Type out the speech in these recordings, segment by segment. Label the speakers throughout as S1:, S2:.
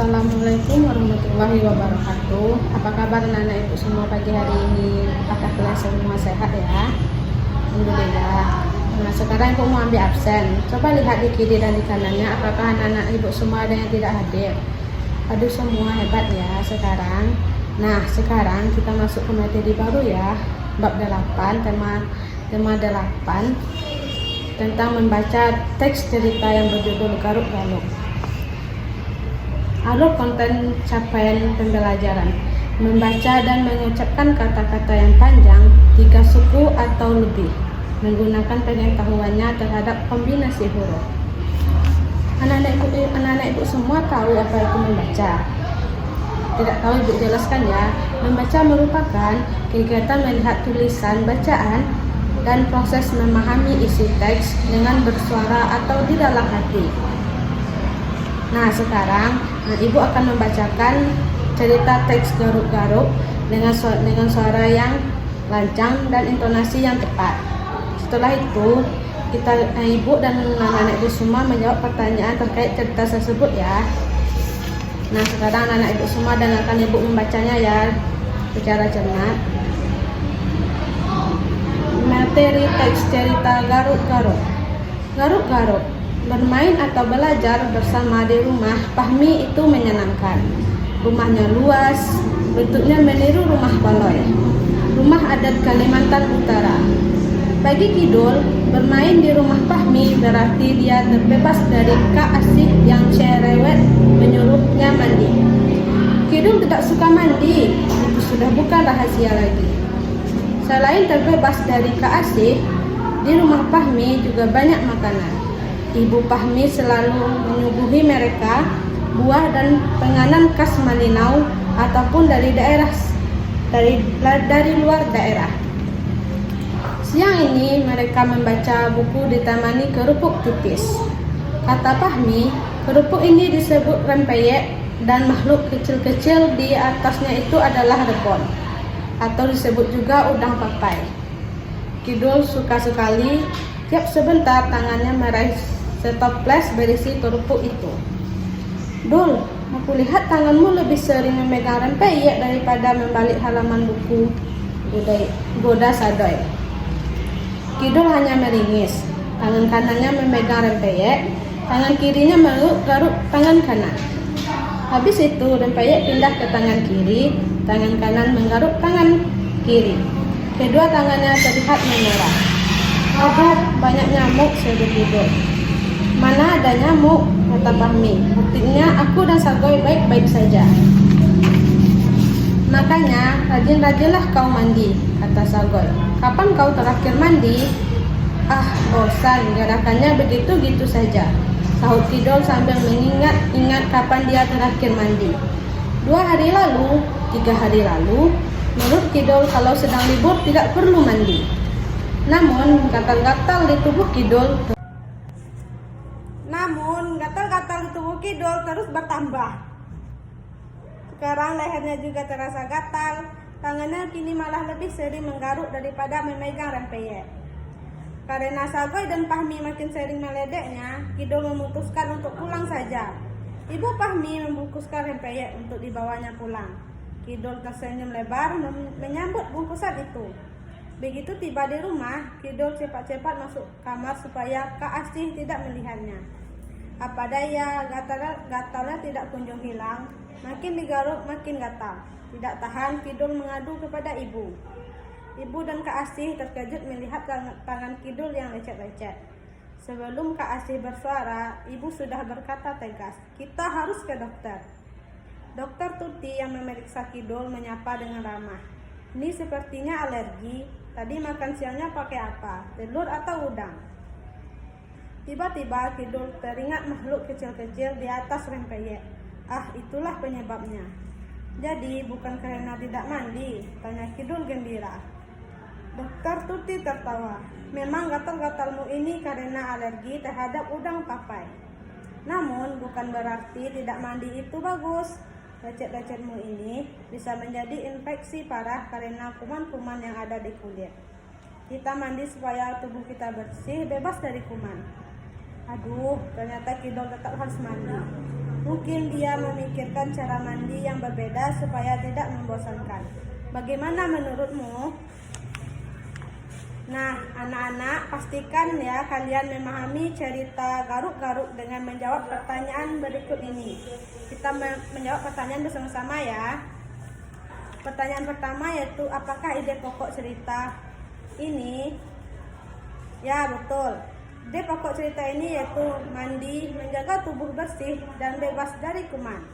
S1: Assalamualaikum warahmatullahi wabarakatuh. Apa kabar anak-anak ibu semua pagi hari ini? Apakah kalian semua sehat ya? Alhamdulillah. Nah, sekarang ibu mau ambil absen. Coba lihat di kiri dan di kanannya. Apakah anak-anak ibu semua ada yang tidak hadir? Aduh, semua hebat ya sekarang. Nah, sekarang kita masuk ke materi baru ya. Bab 8, tema 8 tentang membaca teks cerita yang berjudul Garuk-Garuk. Alur konten capaian pembelajaran: membaca dan mengucapkan kata-kata yang panjang, 3 suku atau lebih, menggunakan pengetahuannya terhadap kombinasi huruf. Anak-anak ibu semua tahu apa itu membaca? Tidak tahu ibu jelaskan ya. Membaca merupakan kegiatan melihat tulisan bacaan dan proses memahami isi teks dengan bersuara atau di dalam hati. Nah, sekarang ibu akan membacakan cerita teks Garuk-Garuk dengan suara yang lancang dan intonasi yang tepat. Setelah itu, ibu dan anak-anak ibu semua menjawab pertanyaan terkait cerita tersebut ya. Nah, sekarang anak-anak ibu semua dan akan ibu membacanya ya secara cermat. Materi teks cerita Garuk-Garuk. Garuk-garuk. Bermain atau belajar bersama di rumah Fahmi itu menyenangkan. Rumahnya luas, bentuknya meniru rumah baloi, rumah adat Kalimantan Utara. Bagi Kidul, bermain di rumah Fahmi berarti dia terbebas dari Kak Asih yang cerewet menyuruhnya mandi. Kidul tidak suka mandi, itu sudah bukan rahasia lagi. Selain terbebas dari Kak Asih, di rumah Fahmi juga banyak makanan. Ibu Fahmi selalu menyuguhi mereka buah dan penganan khas Malinau ataupun dari luar daerah. Siang ini mereka membaca buku ditemani kerupuk tipis. Kata Fahmi, kerupuk ini disebut rempeyek dan makhluk kecil-kecil di atasnya itu adalah rebon atau disebut juga udang papai. Kidul suka sekali, tiap sebentar tangannya meraih setoples berisi kerupuk itu. Dul, aku lihat tanganmu lebih sering memegang rempeyek daripada membalik halaman buku, goda Sadoy. Kidul hanya meringis. Tangan kanannya memegang rempeyek, tangan kirinya menggaruk tangan kanan. Habis itu rempeyek pindah ke tangan kiri, tangan kanan menggaruk tangan kiri. Kedua tangannya terlihat memerah. Aduh, banyak nyamuk, seru Kidul. Mana ada nyamuk, kata Fahmi. Buktinya aku dan Sagoy baik-baik saja. Makanya rajin-rajinlah kau mandi, kata Sagoy. Kapan kau terakhir mandi? Ah, bosan, gerakannya begitu-gitu saja, sahut Kidul sambil mengingat kapan dia terakhir mandi. 2 hari lalu, 3 hari lalu. Menurut Kidul kalau sedang libur tidak perlu mandi. Namun gatal-gatal di tubuh Kidul terus bertambah. Sekarang lehernya juga terasa gatal. Tangannya kini malah lebih sering menggaruk daripada memegang rempeyek. Karena Sagoy dan Fahmi makin sering meledeknya, Kidul memutuskan untuk pulang saja. Ibu Fahmi membungkuskan rempeyek untuk dibawanya pulang. Kidul tersenyum lebar menyambut bungkusan itu. Begitu tiba di rumah, Kidul cepat-cepat masuk kamar supaya Kak Asih tidak melihatnya. Apa daya, gatalnya tidak kunjung hilang. Makin digaruk, makin gatal. Tidak tahan, Kidul mengadu kepada ibu. Ibu dan Kak Asih terkejut melihat tangan Kidul yang lecet-lecet. Sebelum Kak Asih bersuara, ibu sudah berkata tegas, "Kita harus ke dokter." Dokter Tuti yang memeriksa Kidul menyapa dengan ramah. "Ini sepertinya alergi. Tadi makan siangnya pakai apa? Telur atau udang?" Tiba-tiba Kidul teringat makhluk kecil-kecil di atas rempeyek. Ah, itulah penyebabnya. Jadi bukan karena tidak mandi, tanya Kidul gembira. Dokter Tuti tertawa. Memang gatal-gatalmu ini karena alergi terhadap udang papai. Namun bukan berarti tidak mandi itu bagus. Lecet-lecetmu ini bisa menjadi infeksi parah karena kuman-kuman yang ada di kulit. Kita mandi supaya tubuh kita bersih, bebas dari kuman. Aduh, ternyata Kidul tetap harus mandi. Mungkin dia memikirkan cara mandi yang berbeda supaya tidak membosankan. Bagaimana menurutmu? Nah, anak-anak, pastikan ya kalian memahami cerita garuk-garuk dengan menjawab pertanyaan berikut ini. Kita menjawab pertanyaan bersama-sama ya. Pertanyaan pertama yaitu, apakah ide pokok cerita ini? Ya, betul. Ide pokok cerita ini yaitu mandi, menjaga tubuh bersih dan bebas dari kuman.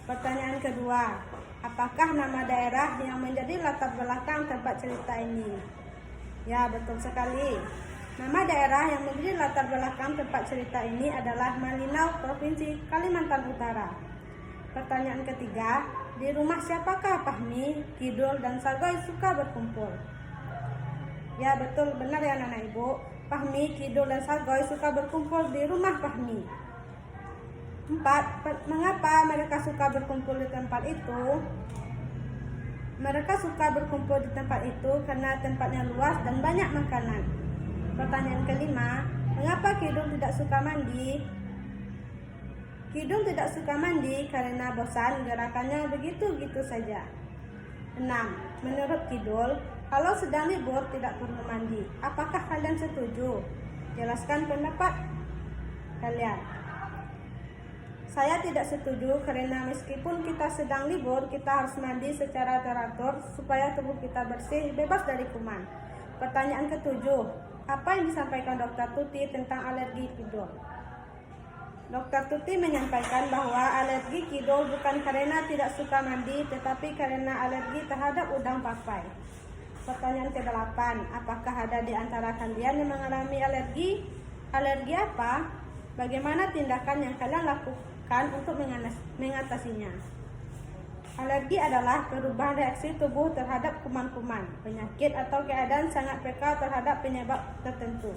S1: Pertanyaan kedua, apakah nama daerah yang menjadi latar belakang tempat cerita ini? Ya, betul sekali. Nama daerah yang menjadi latar belakang tempat cerita ini adalah Malinau, Provinsi Kalimantan Utara. Pertanyaan ketiga, di rumah siapakah Fahmi, Kidul, dan Sagoy suka berkumpul? Ya, betul, benar ya anak-anak ibu. Fahmi, Kidul, dan Sagoy suka berkumpul di rumah Fahmi. 4. Mengapa mereka suka berkumpul di tempat itu? Mereka suka berkumpul di tempat itu karena tempatnya luas dan banyak makanan. Pertanyaan kelima, mengapa Kidul tidak suka mandi? Kidul tidak suka mandi karena bosan, gerakannya begitu-gitu saja. 6. Menurut Kidul, kalau sedang libur tidak perlu mandi. Apakah kalian setuju? Jelaskan pendapat kalian. Saya tidak setuju karena meskipun kita sedang libur, kita harus mandi secara teratur supaya tubuh kita bersih, bebas dari kuman. Pertanyaan ketujuh, apa yang disampaikan Dr. Tuti tentang alergi Kidul? Dr. Tuti menyampaikan bahwa alergi Kidul bukan karena tidak suka mandi, tetapi karena alergi terhadap udang papai. Pertanyaan ke-8, apakah ada di antara kalian yang mengalami alergi? Alergi apa? Bagaimana tindakan yang kalian lakukan untuk mengatasinya? Alergi adalah perubahan reaksi tubuh terhadap kuman-kuman, penyakit atau keadaan sangat peka terhadap penyebab tertentu,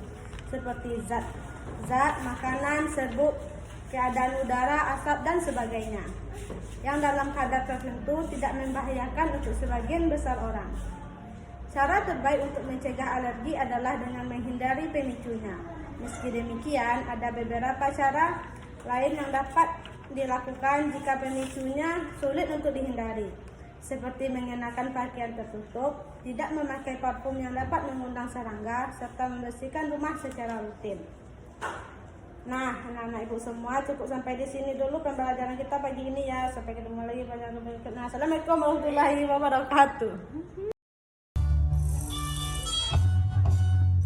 S1: seperti zat, makanan, serbuk, keadaan udara, asap, dan sebagainya, yang dalam kadar tertentu tidak membahayakan untuk sebagian besar orang. Cara terbaik untuk mencegah alergi adalah dengan menghindari pemicunya. Meski demikian, ada beberapa cara lain yang dapat dilakukan jika pemicunya sulit untuk dihindari, seperti mengenakan pakaian tertutup, tidak memakai parfum yang dapat mengundang serangga, serta membersihkan rumah secara rutin. Nah, anak-anak ibu semua, cukup sampai di sini dulu pembelajaran kita pagi ini ya. Sampai ketemu lagi pada berikutnya. Assalamualaikum warahmatullahi wabarakatuh.